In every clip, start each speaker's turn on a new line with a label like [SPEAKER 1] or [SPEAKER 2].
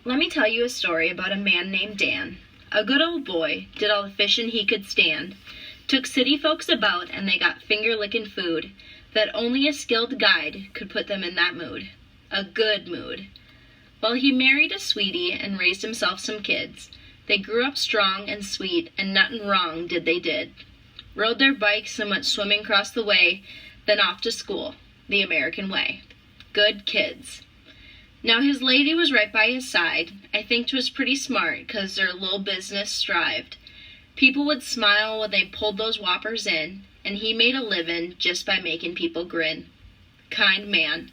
[SPEAKER 1] Let me tell you a story about a man named Dan. A good old boy, did all the fishing he could stand. Took city folks about and they got finger-licking food that only a skilled guide could put them in that mood. A good mood. Well, he married a sweetie and raised himself some kids. They grew up strong and sweet and nothin' wrong they did. Rode their bikes and went swimming across the way, then off to school, the American way. Good kids. Now his lady was right by his side. I think 'twas pretty smart, 'cause their little business strived. People would smile when they pulled those whoppers in, and he made a livin' just by making people grin. Kind man.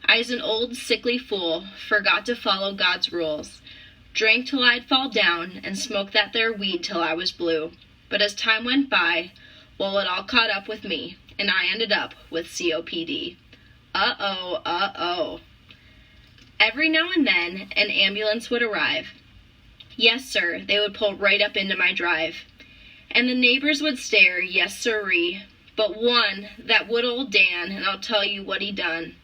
[SPEAKER 1] I's an old sickly fool, forgot to follow God's rules. Drank till I'd fall down, and smoked that there weed till I was blue. But as time went by, well, it all caught up with me, and I ended up with COPD. Uh-oh, uh-oh. Every now and then, an ambulance would arrive. Yes, sir, they would pull right up into my drive. And the neighbors would stare, yes, sirree. But one, that would old Dan, and I'll tell you what he done.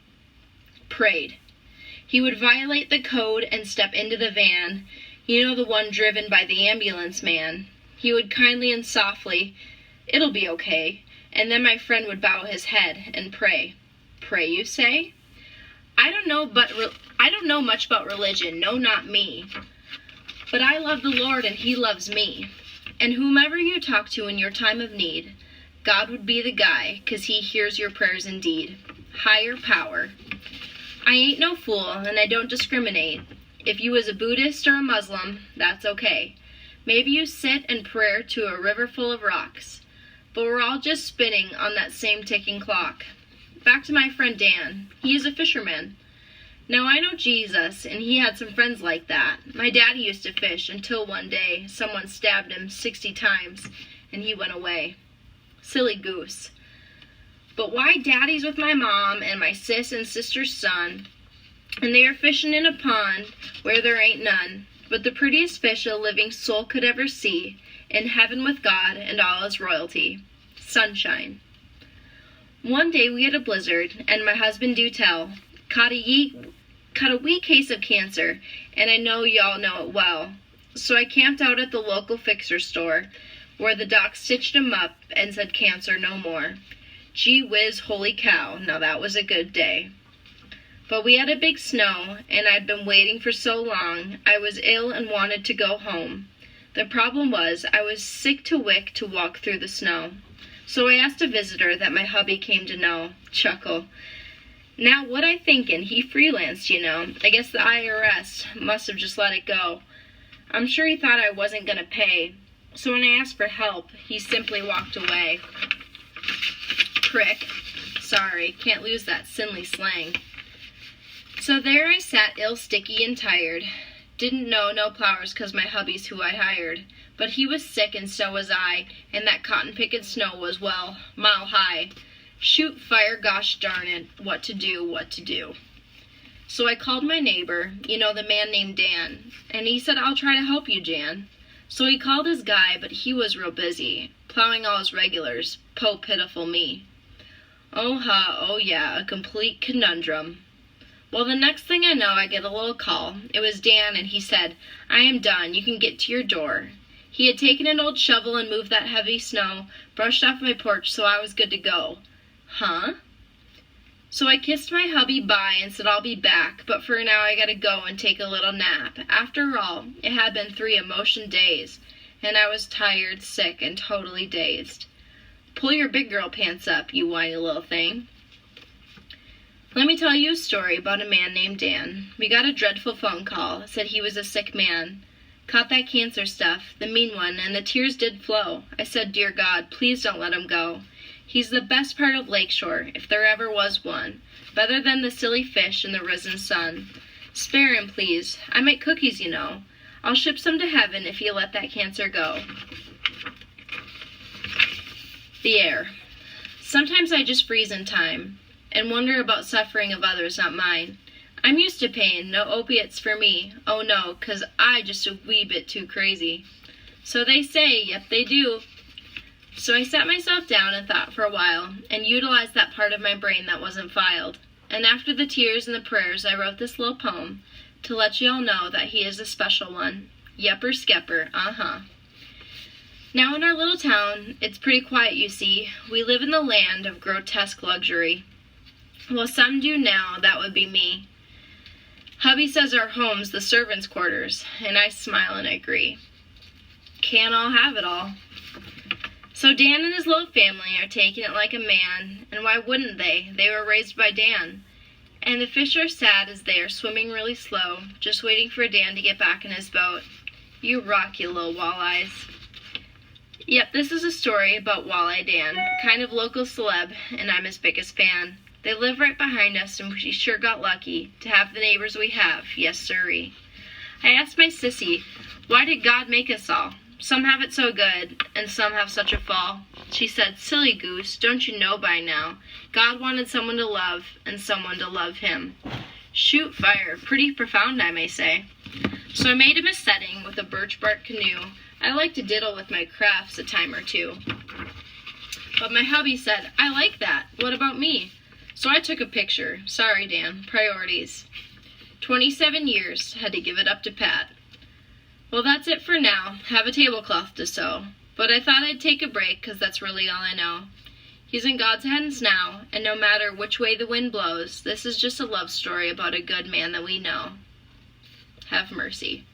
[SPEAKER 1] Prayed. He would violate the code and step into the van, you know, the one driven by the ambulance man. He would kindly and softly, "It'll be okay," and then my friend would bow his head and pray. Pray, you say? I don't know much about religion, no, not me. But I love the Lord and He loves me. And whomever you talk to in your time of need, God would be the guy, 'cause He hears your prayers indeed. Higher power. I ain't no fool, and I don't discriminate. If you was a Buddhist or a Muslim, that's okay. Maybe you sit and pray to a river full of rocks. But we're all just spinning on that same ticking clock. Back to my friend Dan. He is a fisherman. Now I know Jesus, and he had some friends like that. My daddy used to fish until one day someone stabbed him 60 times, and he went away. Silly goose. But why daddy's with my mom and my sis and sister's son, and they are fishing in a pond where there ain't none, but the prettiest fish a living soul could ever see, in heaven with God and all his royalty. Sunshine. One day we had a blizzard, and my husband do tell, caught a wee case of cancer, and I know y'all know it well. So I camped out at the local fixer store, where the doc stitched him up and said cancer no more. Gee whiz, holy cow, now that was a good day. But we had a big snow, and I'd been waiting for so long, I was ill and wanted to go home. The problem was, I was sick to wick to walk through the snow. So I asked a visitor that my hubby came to know. Chuckle. Now, what I thinkin', he freelanced, you know. I guess the IRS must have just let it go. I'm sure he thought I wasn't gonna pay. So when I asked for help, he simply walked away. Prick. Sorry, can't lose that Sinley slang. So there I sat ill, sticky, and tired. Didn't know no plowers 'cause my hubby's who I hired. But he was sick and so was I, and that cotton-pickin' snow was, well, mile high. Shoot fire, gosh darn it, what to do. So I called my neighbor, you know, the man named Dan, and he said, "I'll try to help you, Jan." So he called his guy, but he was real busy, plowing all his regulars, po pitiful me. Oh yeah, a complete conundrum. Well, the next thing I know, I get a little call. It was Dan, and he said, "I am done, you can get to your door." He had taken an old shovel and moved that heavy snow, brushed off my porch, so I was good to go. Huh? So I kissed my hubby bye and said I'll be back, but for now I gotta go and take a little nap. After all, it had been 3 emotion days, and I was tired, sick, and totally dazed. Pull your big girl pants up, you whiny little thing. Let me tell you a story about a man named Dan. We got a dreadful phone call, said he was a sick man. Caught that cancer stuff, the mean one, and the tears did flow. I said, "Dear God, please don't let him go. He's the best part of Lakeshore, if there ever was one. Better than the silly fish and the risen sun. Spare him, please. I make cookies, you know. I'll ship some to heaven if you let that cancer go." The air. Sometimes I just freeze in time and wonder about suffering of others, not mine. I'm used to pain, no opiates for me. Oh no, 'cause I just a wee bit too crazy. So they say, yep they do. So I sat myself down and thought for a while, and utilized that part of my brain that wasn't filed. And after the tears and the prayers, I wrote this little poem, to let you all know that he is a special one. Yepper skepper, Now in our little town, it's pretty quiet, you see. We live in the land of grotesque luxury. Well, some do now, that would be me. Hubby says our home's the servants' quarters, and I smile and agree. Can't all have it all. So Dan and his little family are taking it like a man, and why wouldn't they? They were raised by Dan. And the fish are sad as they are swimming really slow, just waiting for Dan to get back in his boat. You rock, you little walleyes. Yep, this is a story about Walleye Dan, kind of local celeb, and I'm his biggest fan. They live right behind us, and we sure got lucky to have the neighbors we have, yes sirree. I asked my sissy, why did God make us all? Some have it so good, and some have such a fall. She said, silly goose, don't you know by now? God wanted someone to love, and someone to love him. Shoot fire, pretty profound I may say. So I made him a setting with a birch bark canoe. I like to diddle with my crafts a time or two. But my hubby said, I like that, what about me? So I took a picture. Sorry, Dan, priorities. 27 years, had to give it up to Pat. Well, that's it for now. Have a tablecloth to sew. But I thought I'd take a break, 'cause that's really all I know. He's in God's hands now, and no matter which way the wind blows, this is just a love story about a good man that we know. Have mercy.